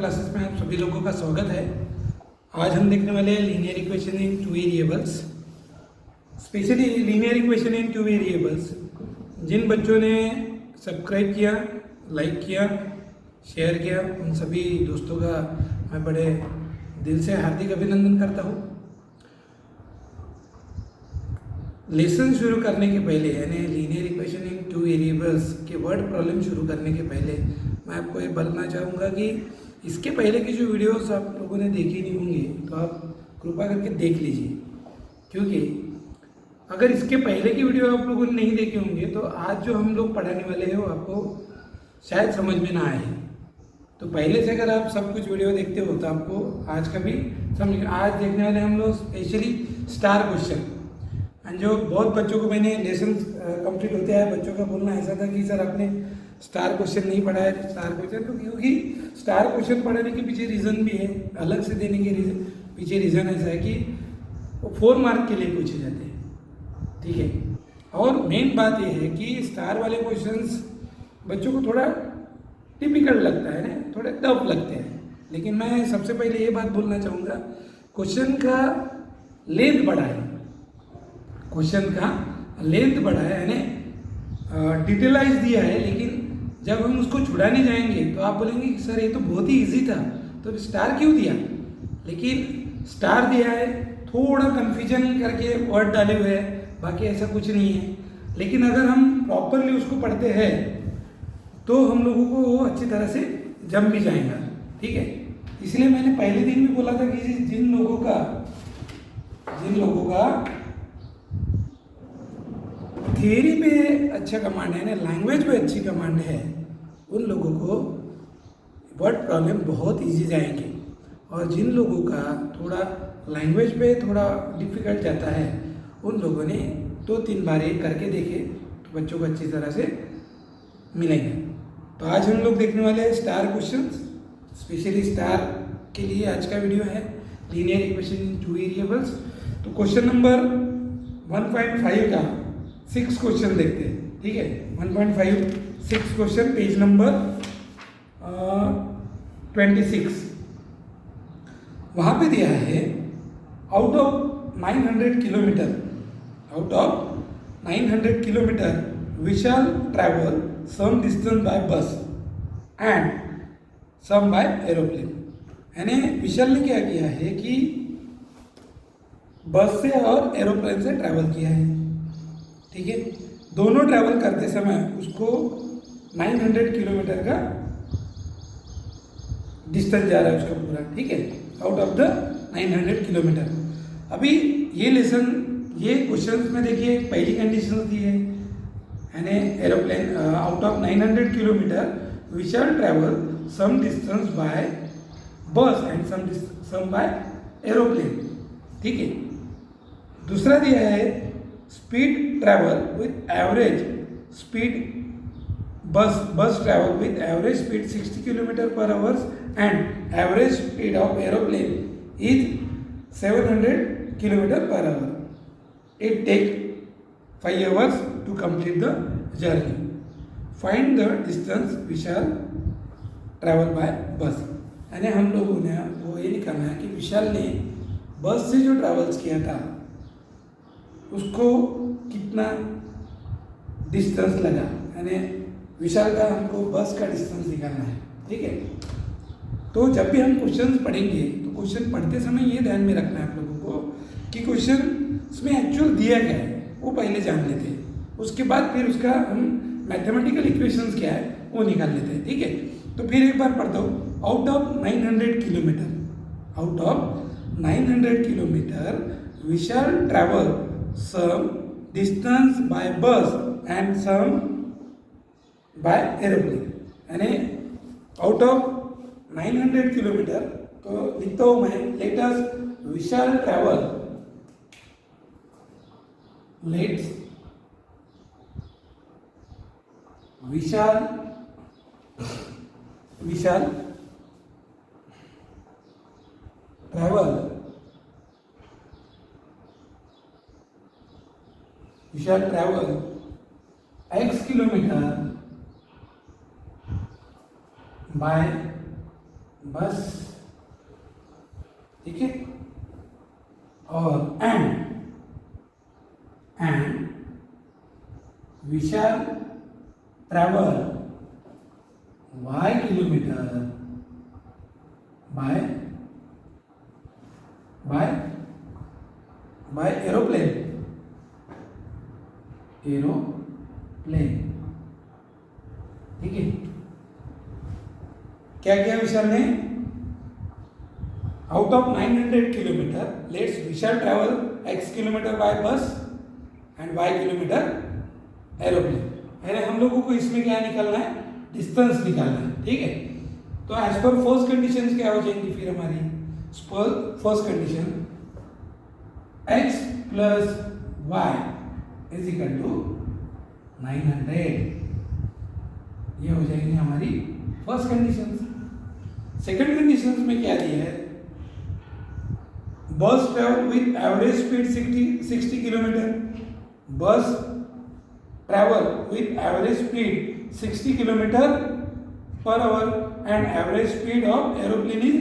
Classes में आप सभी लोगों का स्वागत है। आज हम देखने वाले हैं linear equation in two variables, specially linear equation in two variables. जिन बच्चों ने सब्सक्राइब किया, लाइक किया, शेयर किया, उन सभी दोस्तों का मैं बड़े दिल से हार्दिक अभिनंदन करता हूँ। लेसन शुरू करने के पहले, यानी linear equation in two variables के वर्ड प्रॉब्लम शुरू करने के पहले मैं आपको ये बताना चाहूँगा कि इसके पहले की जो वीडियोस आप लोगों ने देखी नहीं होंगी तो आप कृपा करके देख लीजिए, क्योंकि अगर इसके पहले की वीडियो आप लोगों ने नहीं देखे होंगे तो आज जो हम लोग पढ़ाने वाले हैं वो आपको शायद समझ में ना आए। तो पहले से अगर आप सब कुछ वीडियो देखते हो तो आपको आज का भी समझ। आज देखने वाले हम लोग स्पेशली स्टार क्वेश्चन, जो बहुत बच्चों को मैंने लेसन कंप्लीट होते हैं बच्चों का बोलना ऐसा था कि सर आपने स्टार क्वेश्चन नहीं पढ़ा है। स्टार क्वेश्चन तो क्योंकि स्टार क्वेश्चन पढ़ाने के पीछे रीज़न भी है, अलग से देने के पीछे रीज़न ऐसा है कि वो 4 मार्क के लिए पूछे जाते हैं, ठीक है। और मेन बात यह है कि स्टार वाले क्वेश्चंस बच्चों को थोड़ा टिपिकल लगता है ना, थोड़े टफ लगते हैं। लेकिन मैं सबसे पहले ये बात बोलना चाहूँगा, क्वेश्चन का लेंथ बढ़ा है, क्वेश्चन का लेंथ बढ़ा है, यानी डिटेलाइज दिया है। लेकिन जब हम उसको छुड़ाने जाएंगे तो आप बोलेंगे कि सर ये तो बहुत ही इजी था, तो स्टार क्यों दिया। लेकिन स्टार दिया है, थोड़ा कन्फ्यूजन करके वर्ड डाले हुए हैं, बाकी ऐसा कुछ नहीं है। लेकिन अगर हम प्रॉपरली उसको पढ़ते हैं तो हम लोगों को वो अच्छी तरह से जम भी जाएगा, ठीक है। इसलिए मैंने पहले दिन भी बोला था कि जिन लोगों का थियरी पे अच्छा कमांड है ना, लैंग्वेज पे अच्छी कमांड है, उन लोगों को वर्ड प्रॉब्लम बहुत इजी जाएंगे। और जिन लोगों का थोड़ा लैंग्वेज पे थोड़ा डिफिकल्ट जाता है, उन लोगों ने 2-3 बार ये करके देखे तो बच्चों को अच्छी तरह से मिलेंगे। तो आज हम लोग देखने वाले हैं स्टार क्वेश्चंस, स्पेशली स्टार के लिए आज का वीडियो है, linear equation in two variables. तो क्वेश्चन नंबर 1.5 का 6 क्वेश्चन देखते हैं, ठीक है। 1.5 6 क्वेश्चन, पेज नंबर 26। वहाँ पे दिया है out of 900 kilometre we shall travel some distance by bus and some by aeroplane. यानी विशाल ने क्या किया है कि बस से और एरोप्लेन से ट्रैवल किया है, ठीक है। दोनों ट्रैवल करते समय उसको 900 किलोमीटर का डिस्टेंस जा रहा है उसका पूरा, ठीक है, आउट ऑफ द 900 किलोमीटर। अभी ये लेसन, ये क्वेश्चंस में देखिए पहली कंडीशन दी है, यानी aeroplane out of 900 kilometre we shall travel some distance by bus and some by aeroplane, ठीक है। दूसरा दिया है speed travel with average speed, bus travel with average speed 60 kilometre per hours and average speed of aeroplane is 700 kilometre per hour. It take 5 hours to complete the journey. Find the distance we shall travel by bus. यानी हम लोगों ने वो ये निकालना है कि विशाल ने बस से जो ट्रैवल्स किया था उसको कितना डिस्टेंस लगा, यानी विशाल का हमको बस का डिस्टेंस निकालना है, ठीक है। तो जब भी हम क्वेश्चन पढ़ेंगे तो क्वेश्चन पढ़ते समय ये ध्यान में रखना है आप लोगों को कि क्वेश्चन इसमें एक्चुअल दिया गया है वो पहले जान लेते हैं, उसके बाद फिर उसका हम मैथमेटिकल इक्वेशंस क्या है वो निकाल लेते हैं, ठीक है। तो फिर एक बार पढ़ दो, out of 900 kilometre we shall travel some distance by bus and some by aeroplane। यानी आउट ऑफ 900 किलोमीटर तो लिखता हूँ मैं, let us Vishal travel, let's Vishal travel we shall travel x kilometer by बस, ठीक है। और and we shall travel y kilometre by aeroplane, ठीक है। क्या किया विशाल ने? Out of 900 kilometre let's Vishal travel x kilometre by bus and y kilometre aeroplane. यानी हम लोगों को इसमें क्या निकालना है? डिस्टेंस निकालना है, ठीक है। तो एज पर फर्स्ट कंडीशन क्या हो जाएंगी फिर हमारी? First condition x plus y is equal to 900, ये हो जाएंगी हमारी फर्स्ट कंडीशन। सेकंड कंडीशन में क्या दिया है? Bus travel with average speed 60 kilometre, bus travel with average speed 60 kilometre per hour and average speed of aeroplane is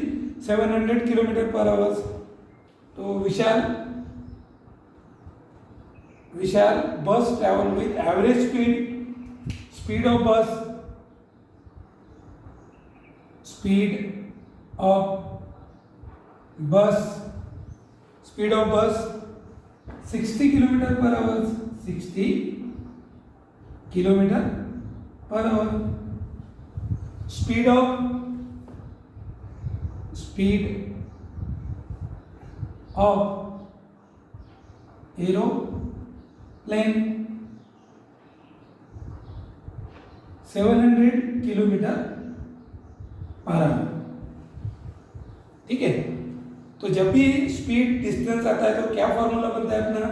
700 kilometre per hour. तो Vishal bus travel with average speed of bus 60 kilometre per hour, 60 kilometre per hour. Speed of aeroplane 700 kilometre per hour, ठीक है। तो जब भी speed distance आता है तो क्या फॉर्मूला बनता है अपना?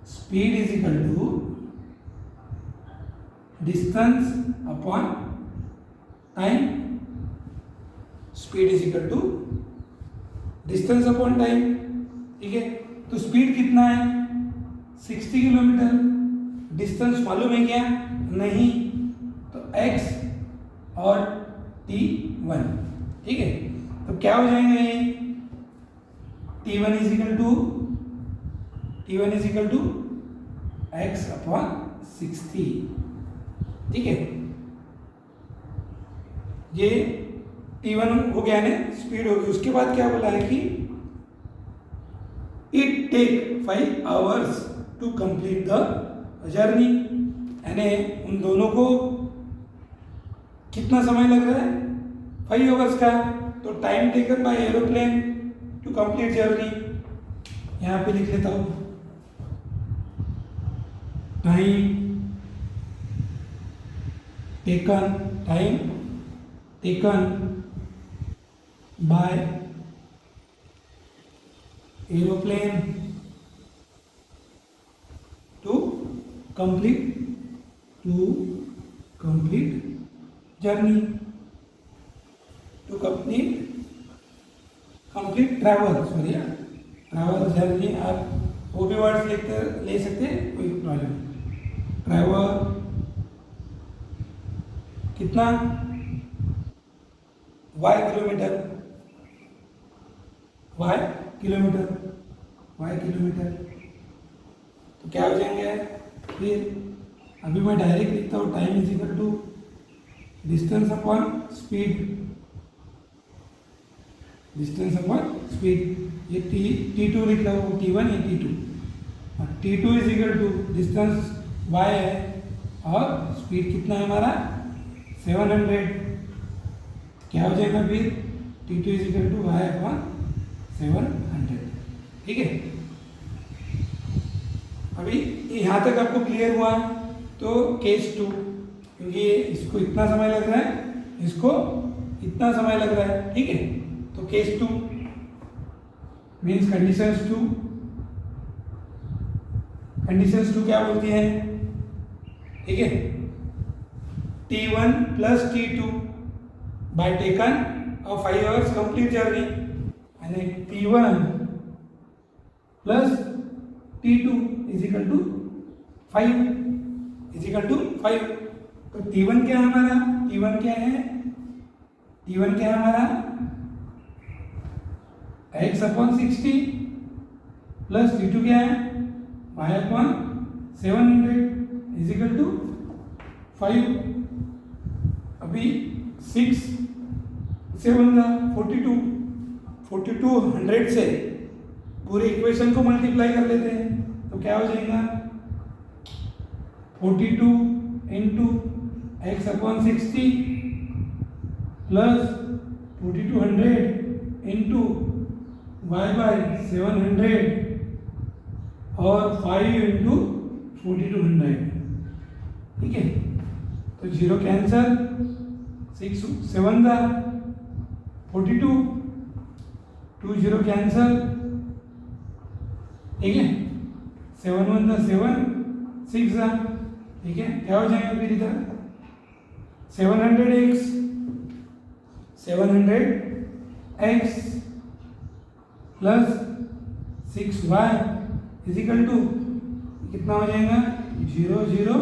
Speed is equal to distance upon time, speed is equal to distance upon time, ठीक है। तो स्पीड कितना है? 60 किलोमीटर। डिस्टेंस मालूम है क्या? नहीं। तो x और t1, ठीक है। तो क्या हो जाएगा ये? t1 is equal to x upon 60, ठीक है। ये t1 हो गया ना, स्पीड हो गई। उसके बाद क्या बोला है कि it take 5 hours to complete the journey, यानी उन दोनों को कितना समय लग रहा है? 5 आवर्स का। तो time taken by aeroplane to complete journey, यहाँ पे लिख लेता हूँ, time taken by aeroplane to complete journey, to complete travel journey. आप वो भी वर्ड्स ले सकते हैं, कोई प्रॉब्लम। ट्रैवल कितना? y kilometre. तो क्या हो जाएंगे फिर? अभी मैं डायरेक्ट लिखता हूँ, time is equal to distance upon speed, ये t2 लिख रहा हूँ, t1 ये t2, और t2 is equal to distance y है और स्पीड कितना है हमारा? 700। क्या हो जाएगा फिर? t2 is equal to y upon 700, ठीक है। अभी यहाँ तक आपको क्लियर हुआ? तो केस 2, क्योंकि इसको इतना समय लग रहा है, इसको इतना समय लग रहा है, ठीक है। तो केस 2 मीन्स कंडीशंस 2 क्या बोलती है? ठीक है, t1 plus t2 bye taken और 5 आवर्स कंप्लीट जर्नी, यानी t1 plus t2 is equal to 5। तो t1 क्या है हमारा? t1 क्या है? T1 क्या है हमारा x अपॉन 60 प्लस T2 क्या है y upon 700 is equal to 5। अभी 6 7 का 42 100 से पूरे इक्वेशन को मल्टीप्लाई कर लेते हैं तो क्या हो जाएगा 42 into x upon 60 plus 4200 into y by 700 और 5 इंटू 4200। ठीक है, तो 0 कैंसल, 6 7 का 42 2 0 कैंसल। ठीक है, 7 1 का 7 6 का। ठीक है, क्या हो जाएगा फिर इधर 700x plus 6y is equal to कितना हो जाएगा 0 0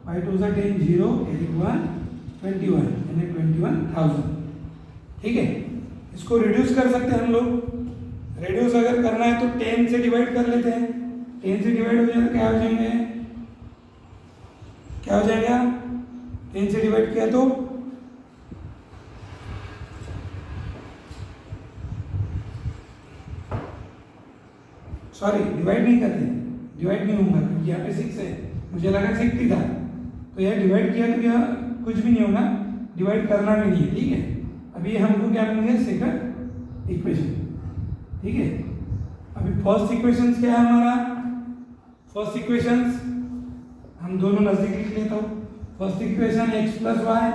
5 2 10 0 8 1 21 यानी 21,000। ठीक है, इसको रिड्यूस कर सकते हैं हम लोग। रिड्यूस अगर करना है तो 10 से डिवाइड कर लेते हैं। 10 से डिवाइड हो जाएगा क्या हो जाएंगे, क्या हो जाएगा 10 से डिवाइड किया तो सॉरी डिवाइड नहीं करते, डिवाइड नहीं होगा क्योंकि यहाँ पे 6 है, मुझे लगा 60 था तो यह डिवाइड किया तो क्या कुछ भी नहीं होगा, डिवाइड करना भी नहीं है। ठीक है, अभी हमको क्या मिलेंगे सेकंड इक्वेशन। ठीक है, अभी फर्स्ट इक्वेशन क्या है हमारा, फर्स्ट इक्वेशन हम दोनों नजदीक लिख लेता हूँ। First equation x plus y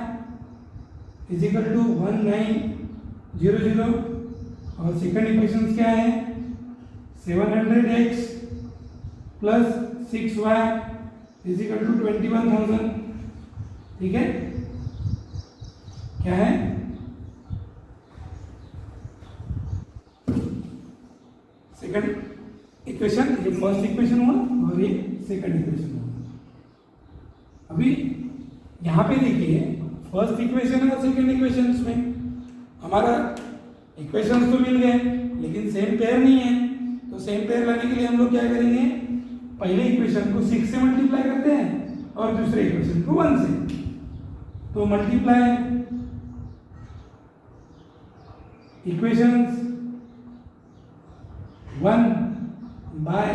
is equal to 1900 और सेकंड इक्वेशन क्या है 700x plus 6y is equal to 21,000। ठीक है, क्या है सेकंड इक्वेशन, ये फर्स्ट इक्वेशन हुआ और ये सेकंड इक्वेशन हुआ। अभी यहाँ पे देखिए फर्स्ट इक्वेशन और सेकंड इक्वेशन में हमारा इक्वेशंस तो मिल गए लेकिन सेम पेयर नहीं है, तो सेम पेयर लाने के लिए हम लोग क्या करेंगे, पहले इक्वेशन को 6 से मल्टीप्लाई करते हैं और दूसरे इक्वेशन को 1 से। तो multiply equations 1 by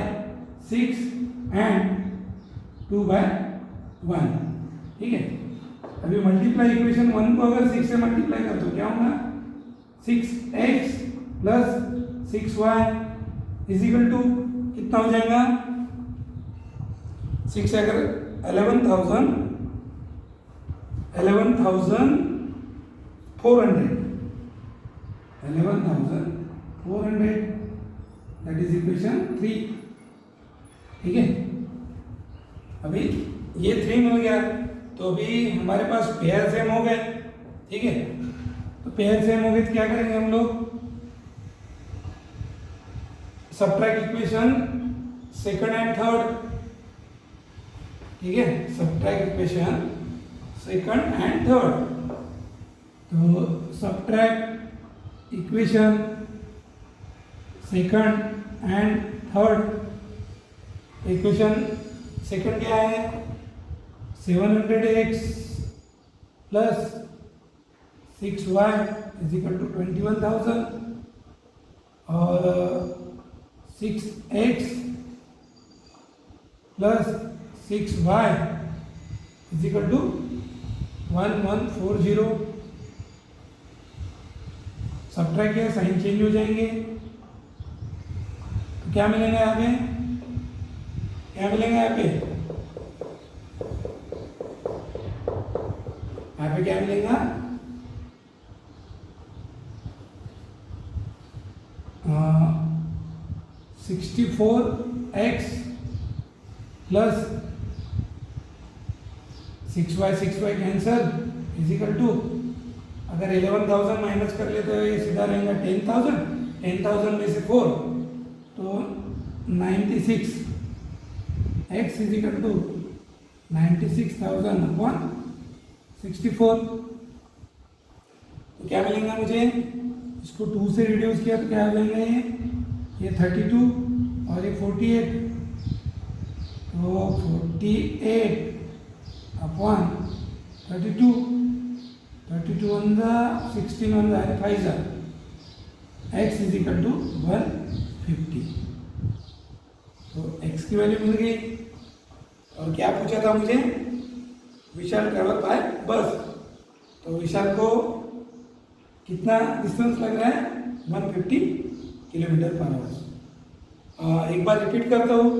6 and 2 by 1। ठीक है, अभी मल्टीप्लाई इक्वेशन 1 को अगर 6 से मल्टीप्लाई कर तो क्या होगा 6x plus 6y is equal to कितना हो जाएगा 6 अगर 11,400 दैट इज इक्वेशन 3। ठीक है, अभी ये 3 मिल गया तो अभी हमारे पास पेयर सेम हो गए। ठीक है, तो पेयर सेम हो गए तो क्या करेंगे हम लोग, subtract equation second and third. ठीक है, subtract equation second and third. तो subtract equation second and third. Equation second क्या है 700x plus 6y is equal to 21,000 और 6x plus 6y is equal to 1140। Subtract किया साइन चेंज हो जाएंगे तो क्या मिलेंगे यहाँ पे, क्या मिलेंगे यहाँ पे, यहाँ पे क्या मिलेगा 64x plus 6y cancel is equal to अगर 11,000 माइनस कर लेते हो ये सीधा रहेगा 10,000 में से 4 तो 96 x is equal to 96,000 upon 64। तो क्या मिलेगा मुझे, इसको 2 से रिड्यूस किया तो क्या हो जाएगा, ये 32 और ये 48, तो 48 अपॉन 32, 32 वन जा 16 वन जा 5 जा, x इज इक्वल टू 150। तो x की वैल्यू मिल गई। और क्या पूछा था मुझे, विशाल ट्रैवल बाय बस। तो विशाल को कितना डिस्टेंस लग रहा है, 150 किलोमीटर पर आवर। एक बार रिपीट करता हूँ,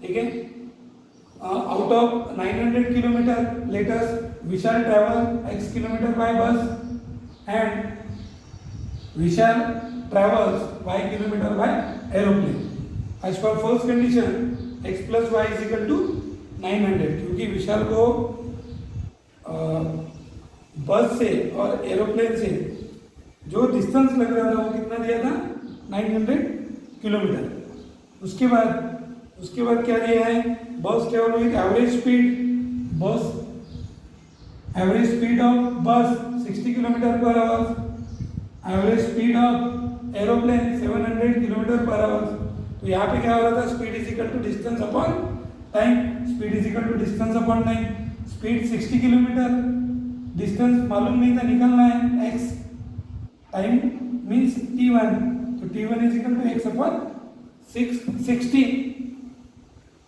ठीक है। Out of 900 kilometre let's Vishal travel x kilometre by bus and Vishal travels y kilometer by aeroplane. As per first condition, x plus y is equal to 900, क्योंकि विशाल को बस से और एरोप्लेन से जो डिस्टेंस लग रहा था वो कितना दिया था, 900 किलोमीटर। उसके बाद क्या दिया है, bus travel with average speed of bus 60 kilometre per hour, average speed of aeroplane 700 kilometre per hour. तो यहाँ पे क्या हो रहा था, speed is equal to distance upon time, speed is equal to distance upon time. Speed 60 kilometre, distance मालूम नहीं था, निकलना है x, टाइम मीन्स t1, तो t1 is equal to x upon 60।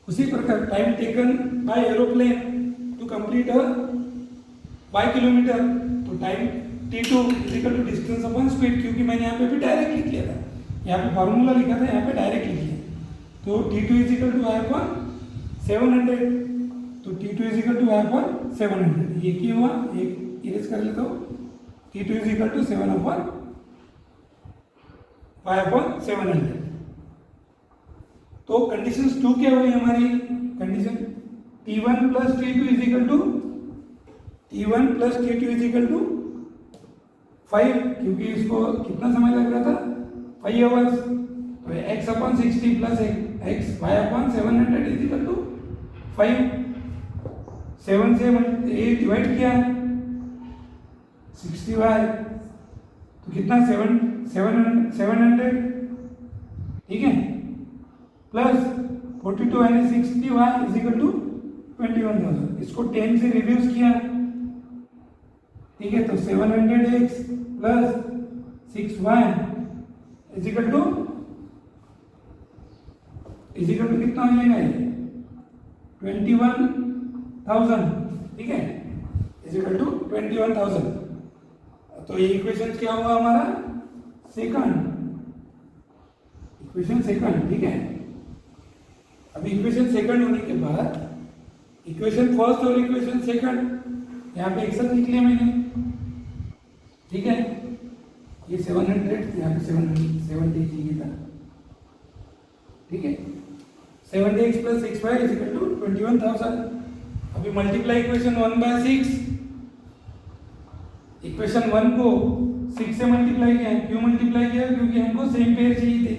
उसी प्रकार time taken by aeroplane to complete y kilometre, तो time t2 is equal to distance upon speed, क्योंकि मैंने यहाँ पे भी डायरेक्ट लिख लिया था, यहाँ पे फॉर्मूला लिखा था, यहाँ पे डायरेक्ट लिख लिया। तो t2 is equal to y upon 700, तो t2 is equal to y upon 700। ये क्यों हुआ, एक इरेज कर लेता हूँ, t2 is equal to 7 upon y upon 700। तो कंडीशन 2 क्या हुई हमारी, condition t1 plus t2 is equal to five, क्योंकि इसको कितना समय लग रहा था, 5 आवर्स। तो x upon 60 plus x y upon 700 is equal to 5। 7 से ये डिवाइड किया 60y, तो कितना 700, ठीक है, प्लस 42 यानी 60y इज इक्वल टू 21,000। इसको 10 से रिड्यूस किया, ठीक है, तो 700x plus 6y is equal to कितना हो जाएगा, ये 21,000, ठीक है, इज इक्वल टू 21,000। तो ये इक्वेशन क्या हुआ हमारा, इक्वेशन सेकंड, ठीक है। अब इक्वेशन सेकंड होने के बाद इक्वेशन फर्स्ट और इक्वेशन सेकंड यहाँ पे एक साथ लिख लिया मैंने, ठीक है। ये 700, यहाँ पे 770 चाहिए था, ठीक है। 70x plus 6y is equal to 21,000। अभी मल्टीप्लाई इक्वेशन 1/6, इक्वेशन 1 को 6 से मल्टीप्लाई किया। क्यों मल्टीप्लाई किया, क्योंकि हमको सेम पेयर चाहिए थे,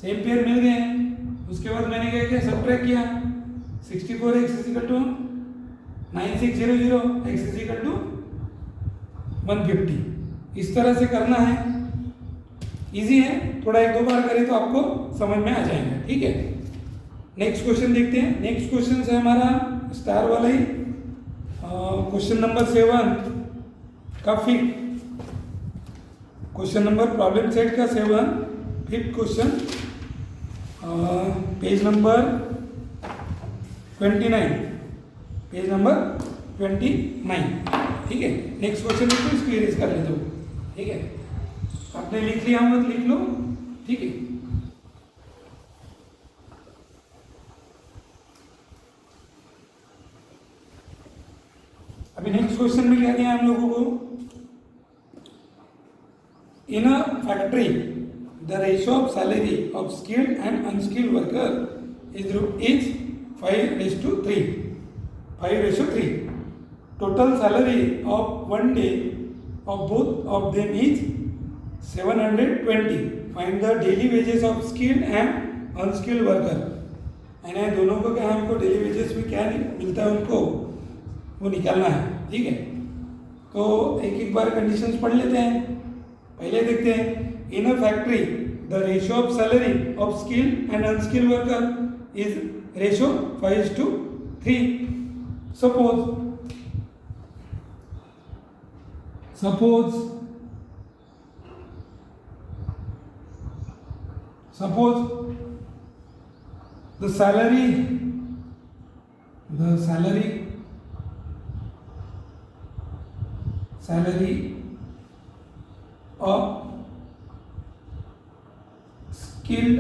सेम पेयर मिल गए। उसके बाद मैंने क्या किया, सब्ट्रैक्ट किया, 64x is equal to 9600, x is equal to 150। इस तरह से करना है, इजी है, थोड़ा 1-2 बार करें तो आपको समझ में आ जाएगा, ठीक है। नेक्स्ट क्वेश्चन देखते हैं। नेक्स्ट क्वेश्चन है हमारा स्टार वाला ही, क्वेश्चन नंबर 7 का fifth, question number problem set का 7, fifth question, page number 29, page number 29, ठीक है। नेक्स्ट क्वेश्चन को इसको इरेज कर लेता हूँ, ठीक है। आपने लिख लिया मत लिख लो, ठीक है। अभी नेक्स्ट क्वेश्चन में क्या दिया हम लोगों को, in a factory the ratio of salary of skilled and unskilled worker is 5:3, 5:3. Total salary of 1 day of both of them is 720. Find the daily wages of skilled and unskilled worker. यानी दोनों को क्या, हमको daily wages में क्या मिलता है उनको वो निकालना है, ठीक है। तो एक एक बार कंडीशंस पढ़ लेते हैं। पहले देखते हैं, in a factory the ratio of salary of skilled and unskilled worker is ratio 5:3। suppose the salary of skilled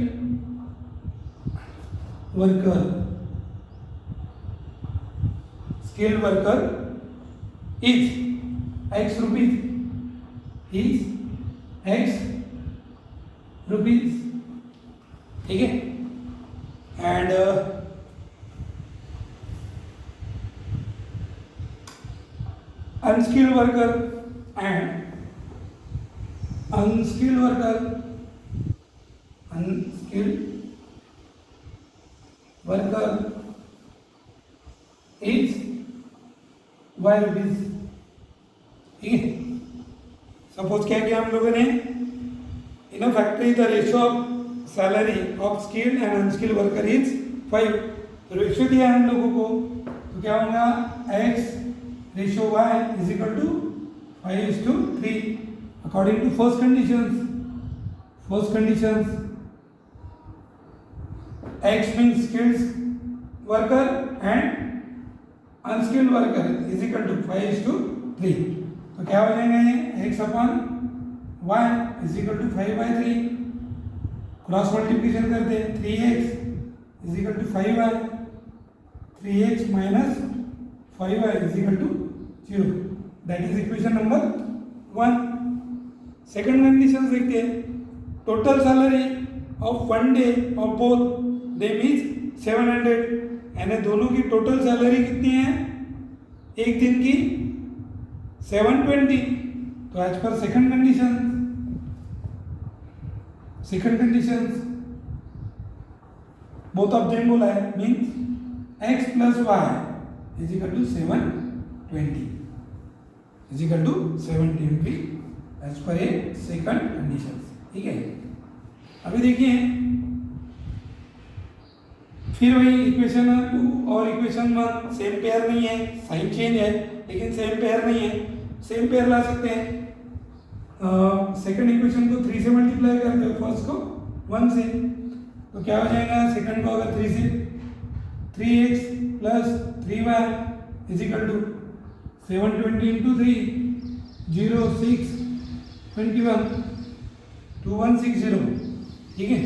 worker is X rupees, ठीक है। And unskilled worker is Y rupees, ठीक है। सपोज क्या किया हम लोगों ने, in a factory the ratio of salary of skilled and unskilled worker is 5। तो रेशियो दिया है हम लोगों को, तो क्या होगा, X ratio Y is equal to 5:3 according to first conditions. X means skilled worker and unskilled worker is equal to 5:3। तो क्या हो जाएंगे, X upon Y is equal to 5/3। Cross multiplication करते हैं, 3x is equal to 5y, 3x minus 5y is equal to 0। That is equation number 1। Second condition देखते हैं, total salary of 1 day of both them is 700। यानी दोनों की total salary कितनी है, एक दिन की 720। तो as per second condition both of them बोला है, means x plus y is equal to 720 as per a second condition, ठीक है। अभी देखिए, फिर वही इक्वेशन 2 और इक्वेशन 1 सेम पेयर नहीं है, साइन चेंज है लेकिन सेम पेयर नहीं है। सेम पेयर ला सकते हैं, सेकंड इक्वेशन को 3 से मल्टीप्लाई करते हो, फर्स्ट को 1 से, तो क्या हो जाएगा, सेकंड को अगर 3 से 3x plus 3y is equal to 720 into 3 0 6 21 2160, ठीक है।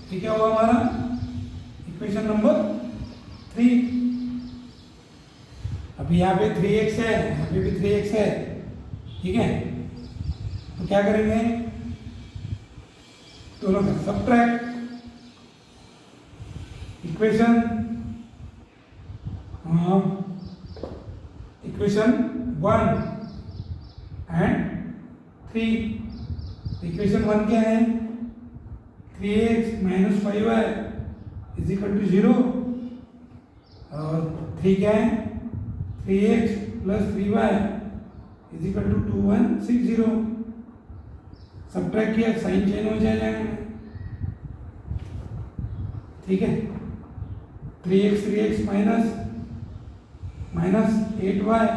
ठीक है, हुआ हमारा इक्वेशन नंबर 3। अभी यहाँ पे 3x है, यहाँ पे भी 3x है, ठीक है। तो क्या करेंगे, दोनों का सबट्रैक्ट, इक्वेशन 1 एंड 3। इक्वेशन 1 क्या है, 3x minus 5y is equal to 0 और 3 क्या है, 3x plus 3y is equal to 2160। Subtract किया, साइन चेंज हो जाएगा, ठीक है। 3x minus 8y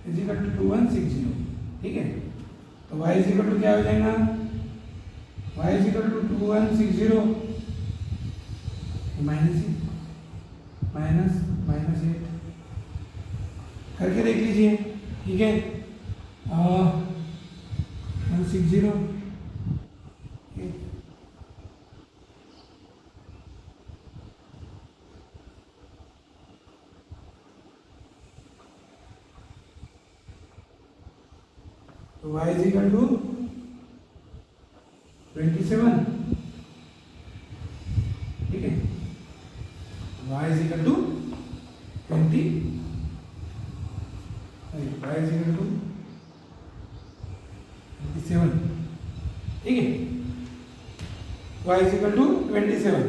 is equal to 2160, ठीक है। तो y इज इक्वल टू क्या हो जाएगा, y is equal to 2160 minus 8 करके देख लीजिए, ठीक है। 160, तो y इज इक्वल टू 27, ठीक है। y is equal to 20, y is equal to 27, ठीक है। y is equal to 27।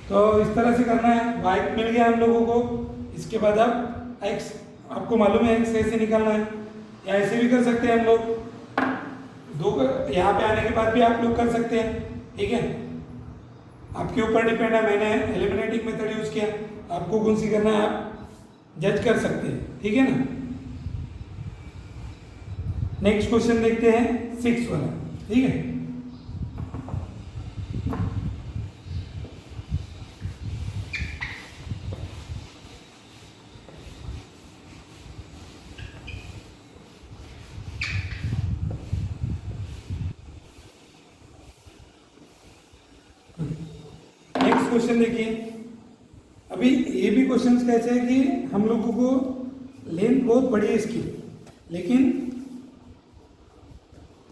तो इस तरह से करना है, y मिल गया हम लोगों को। इसके बाद अब x आपको मालूम है x ऐसे निकालना है, या ऐसे भी कर सकते हैं हम लोग, दो यहाँ पे आने के बाद भी आप लोग कर सकते हैं, ठीक है, आपके ऊपर डिपेंड है। मैंने एलिमिनेटिंग मेथड यूज किया, आपको कौन सी करना है आप जज कर सकते हैं, ठीक है ना। नेक्स्ट क्वेश्चन देखते हैं 6 वाला, ठीक है। नेक्स्ट क्वेश्चन देखिए। अभी ये भी क्वेश्चंस कैसे है कि हम लोगों को लेंथ बहुत बड़ी है इसकी, लेकिन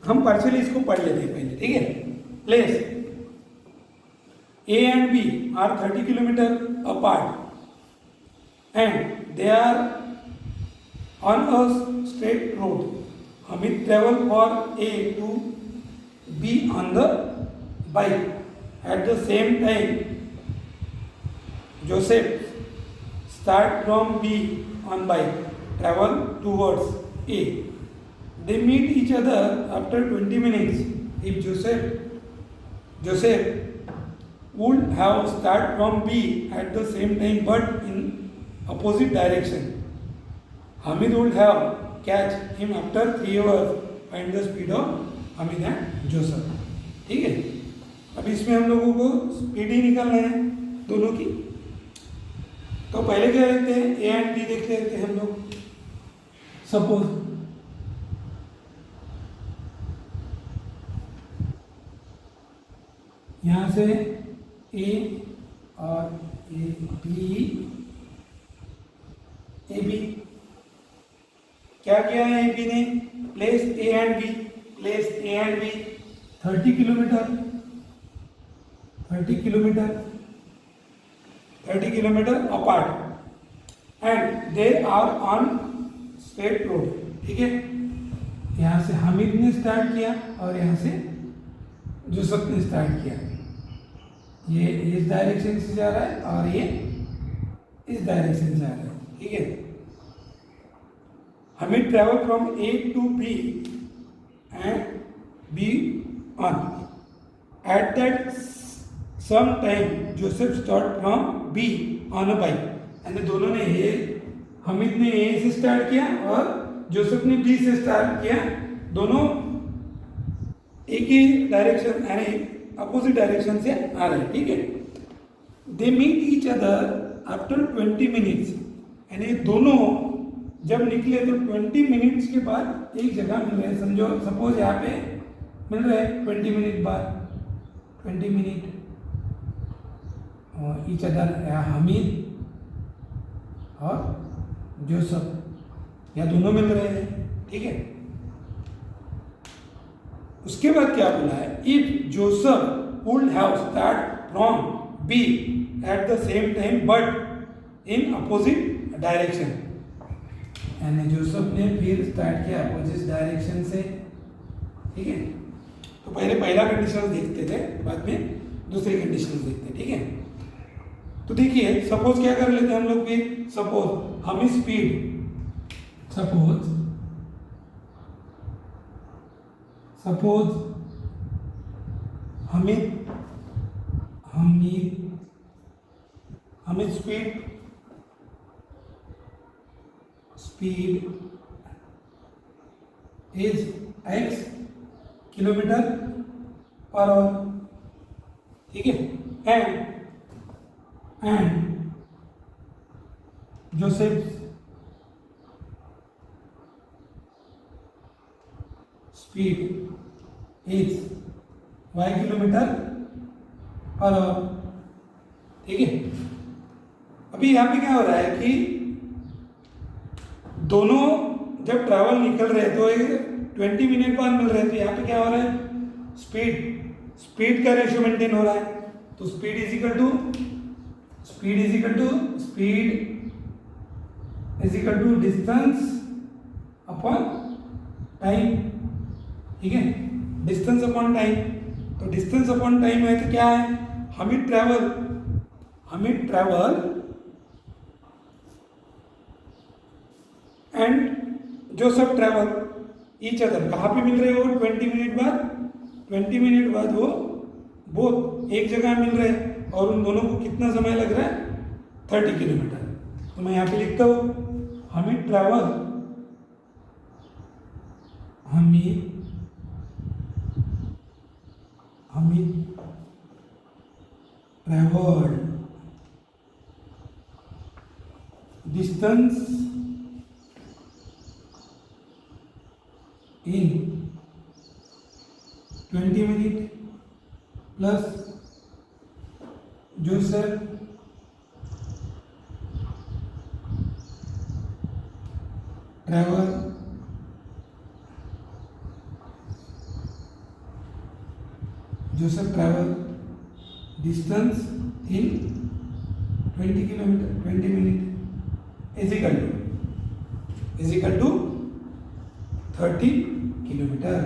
हम पार्शियली इसको पढ़ लेते हैं पहले, ठीक है। Place A and B are 30 kilometre apart and they are on a straight road. Hamid travel for A to B on the bike. At the same time, Joseph start from B on bike, travel towards A. They meet each other after 20 minutes. If Joseph would have start from B at the same time but in opposite direction, Hamid would have catch him after 3 hours. Find the speed of Hamid and Joseph. ठीक है, अब इसमें हम लोगों को speed ही निकालना है दोनों की। तो पहले क्या देखते हैं, ए एंड बी देखते रहते हैं हम लोग। सपोज यहाँ से ए और ए बी क्या किया है ए बी ने, place A and B 30 kilometre apart and they are on straight road, ठीक है। यहाँ से हामिद ने स्टार्ट किया और यहाँ से जोसेफ ने स्टार्ट किया। ये इस डायरेक्शन से जा रहा है और ये इस डायरेक्शन से आ रहा है, ठीक है। Hamid travel from A to B and B on. At that some time, Joseph start from B on a bike. यानी दोनों ने ये, हमीद ने A से स्टार्ट किया और जोसेफ ने B से स्टार्ट किया। दोनों एक ही डायरेक्शन यानी अपोजिट डायरेक्शन से आ रहे हैं, ठीक है। They meet each other after 20 minutes, यानी दोनों जब निकले तो 20 मिनट्स के बाद एक जगह मिल रहे हैं। समझो सपोज यहाँ पे मिल रहे हैं 20 मिनट बाद, 20 मिनट और ईच अदर हमीद और जोसेफ या दोनों मिल रहे हैं, ठीक है। उसके बाद क्या बोला है, if Joseph would have start from B at the same time but in opposite direction, यानी जोसेफ ने फिर स्टार्ट किया अपोजिट डायरेक्शन से, ठीक है। तो पहले पहला कंडीशन देखते थे, बाद में दूसरी कंडीशन देखते हैं, ठीक है। तो देखिए सपोज क्या कर लेते हैं हम लोग फिर, सपोज हम स्पीड, सपोज हमें speed is x kilometre per hour, ठीक है। And Joseph speed is y kilometre per hour, ठीक है। अभी यहाँ पे क्या हो रहा है कि दोनों जब ट्रैवल निकल रहे तो 20 मिनट बाद मिल रहे थे। यहाँ पे क्या हो रहा है, स्पीड का रेशियो मेंटेन हो रहा है। तो speed is equal to distance upon time, ठीक है। डिस्टेंस अपॉन टाइम, तो डिस्टेंस अपॉन टाइम है तो क्या है, Hamid travel and Joseph travel each other. कहाँ पे मिल रहे हैं वो 20 मिनट बाद? 20 मिनट बाद वो बोथ एक जगह मिल रहे हैं और उन दोनों को कितना समय लग रहा है? 30 किलोमीटर। तो मैं यहाँ पे लिखता हूँ Hamid travel distance in 20 minutes plus Joseph travel distance in 20 kilometer 20 minutes is equal to 30 kilometre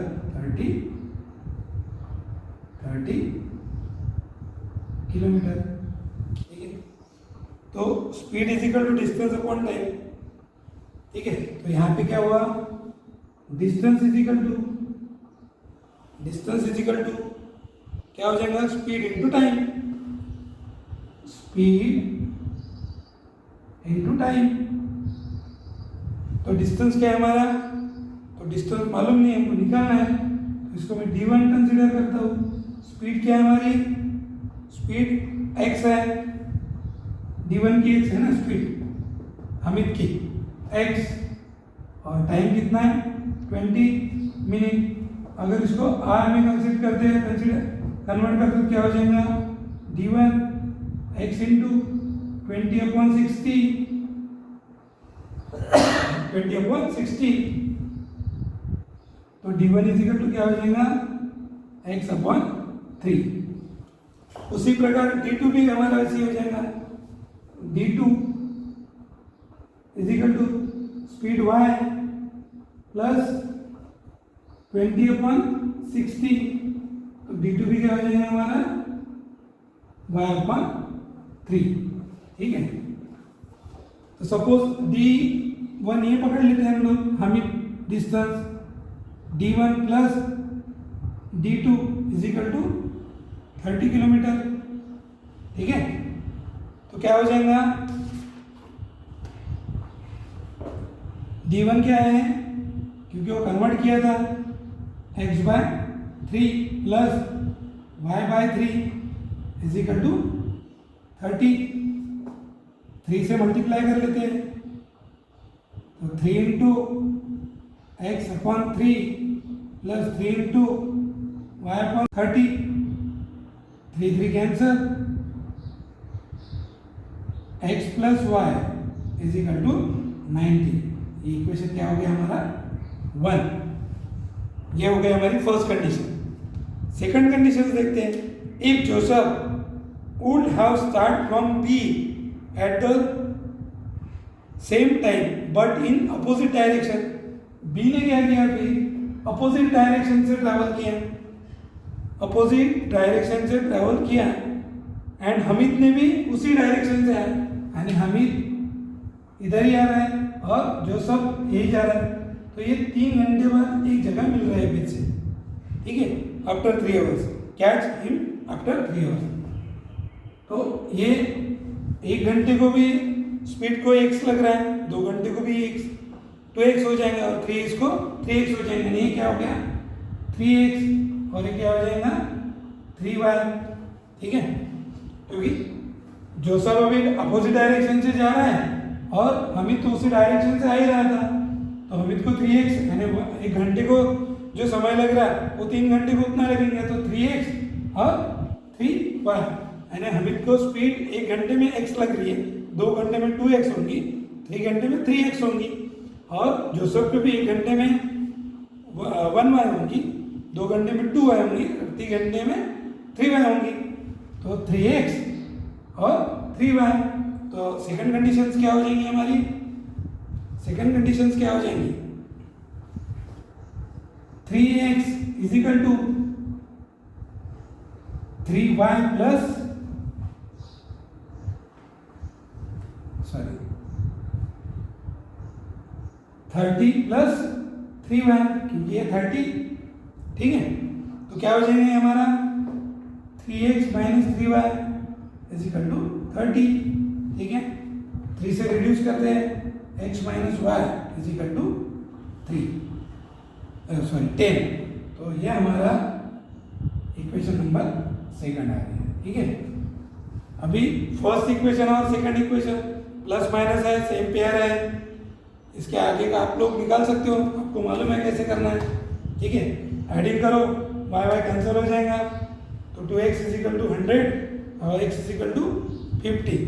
30 kilometre. ठीक है, तो speed is equal to distance upon time. ठीक है, तो यहाँ पे क्या हुआ? डिस्टेंस इज इक्वल टू क्या हो जाएगा? Speed into time. तो डिस्टेंस क्या है हमारा? तो डिस्टेंस मालूम नहीं है, हमको निकालना है, तो इसको मैं d1 कंसीडर करता हूँ। स्पीड क्या है हमारी? स्पीड x है, d1 की x है ना स्पीड हमिद की x, और टाइम कितना है? 20 मिनट। अगर इसको r में कंसीडर कन्वर्ट करते तो क्या हो जाएगा? d1 x इंटू 20/60 तो d1 इज इक्वल टू क्या हो जाएगा? x/3। उसी प्रकार d2 भी हमारा ऐसे हो जाएगा। d2 is equal to speed y plus 20/60 तो d2 भी क्या हो जाएगा हमारा? y/3। ठीक है, तो सपोज d1 ये पकड़ लेते हैं हम लोग, हमें distance d1 plus d2 is equal to 30 kilometre. ठीक है, तो क्या हो जाएगा? d1 क्या है? क्योंकि वो कन्वर्ट किया था x/3 plus y/3 is equal to 30। 3 से मल्टीप्लाई कर लेते हैं, तो 3 into x/3 plus 3 into y/30, 3 cancel, x plus y is equal to 90। ये इक्वेशन क्या हो गया हमारा? 1। ये हो गया हमारी फर्स्ट कंडीशन। सेकंड कंडीशन देखते हैं। If Joseph would have start from B at the same time but in opposite direction, B ने क्या किया? फिर अपोजिट डायरेक्शन से ट्रैवल किया एंड हमिद ने भी उसी डायरेक्शन से आया, यानी हमिद इधर ही आ रहा है और जोसेफ यही जा रहा है, तो ये 3 घंटे बाद एक जगह मिल रहा है बीच से। ठीक है, after 3 hours, catch him after 3 hours. तो ये 1 घंटे को भी स्पीड को x लग रहा है, 2 घंटे को भी x 2x हो जाएगा और 3x को 3x हो जाएगा। नहीं, क्या हो गया? 3x और ये क्या हो जाएगा? 3y। ठीक है, क्योंकि जोसेफ अभी अपोजिट डायरेक्शन से जा रहा है और हमिद तो उसी डायरेक्शन से आ ही रहा था, तो हमिद को 3x यानी 1 घंटे को जो समय लग रहा है वो 3 घंटे को उतना लगेंगे, तो 3x और 3y, यानी हमिद को स्पीड 1 घंटे में x लग रही है, 2 घंटे में 2x होंगी, 3 घंटे में 3x होंगी, और जोसेफ को भी 1 घंटे में 1y होंगी, 2 घंटे में 2y होंगी, 3 घंटे में 3y होंगी, तो 3x और 3y। तो सेकंड कंडीशंस क्या हो जाएंगी हमारी? सेकंड कंडीशंस क्या हो जाएंगी? 3x is equal to 3y plus 30 plus 3y, क्योंकि ये 30, ठीक है। तो क्या हो जाएगा हमारा 3x minus 3y is equal to 30, ठीक है। 3 से रिड्यूस करते हैं, x minus y is equal to 10। तो ये हमारा इक्वेशन नंबर सेकंड आ गया, ठीक है। अभी फर्स्ट इक्वेशन और सेकंड इक्वेशन प्लस माइनस है, सेम पेयर है, इसके आगे का आप लोग निकाल सकते हो, आपको मालूम है कैसे करना है, ठीक है। एडिंग करो, वाई वाई कैंसिल हो जाएगा, तो 2x इज इक्वल टू 100 और x इज इक्वल टू 50,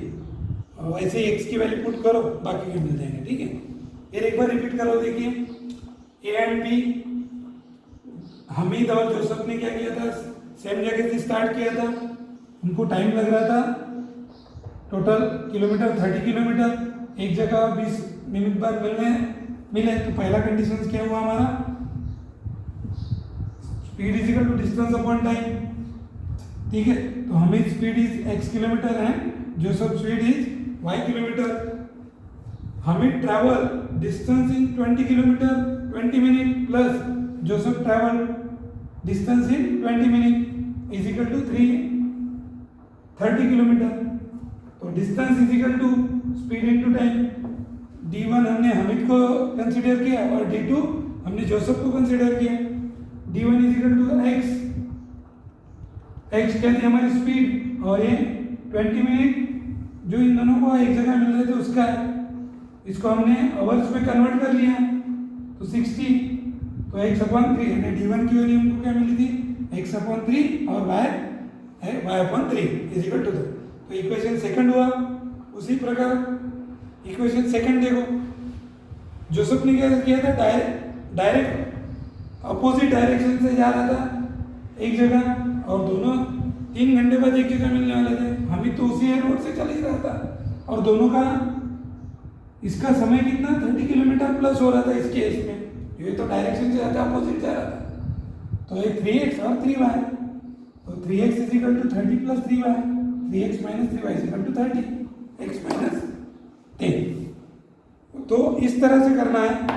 और वैसे ही x की वैल्यू पुट करो, बाकी के मिल जाएंगे, ठीक है। फिर एक बार रिपीट करो, देखिए a एंड b, हमीद और जोसेफ ने क्या किया था, सेम जगह से स्टार्ट किया था, उनको टाइम लग रहा था टोटल किलोमीटर 30 किलोमीटर, एक जगह 20 मिनट बाद मिले। तो पहला कंडीशन क्या हुआ हमारा, speed is equal to distance upon time, ठीक है। तो Hamid speed is x kilometre है, Joseph speed is y kilometre. Hamid travel distance in 20 kilometre 20 minute plus Joseph travel distance in 20 minute is equal to 30 kilometre. तो distance is equal to speed into time. d1 हमने हमीद को consider किया और d2 हमने Joseph को consider किया। d1 is equal to x क्या थी हमारी स्पीड, और ये 20 मिनट जो इन दोनों को एक जगह मिल रहे थे उसका है, इसको हमने आवर्स में कन्वर्ट कर लिया तो 60, तो x/3 यानी d1 की वैल्यू हमको क्या मिली थी x/3 और y/3 इज इक्वल टू 2। तो इक्वेशन सेकंड हुआ। उसी प्रकार इक्वेशन सेकंड देखो, जोसेफ ने क्या किया था, डायरेक्ट अपोजिट डायरेक्शन से जा रहा था एक जगह, और दोनों 3 घंटे बाद एक जगह मिलने वाले थे। हमें तो उसी रोड से चल ही रहा था, और दोनों का इसका समय कितना 30 किलोमीटर प्लस हो रहा था इस केस में, ये तो डायरेक्शन से जाता अपोजिट जा रहा था। तो ये 3x और 3y, तो 3x is equal to 30 plus 3y, 3x minus 3y is equal to 30, x minus 10। तो इस तरह से करना है।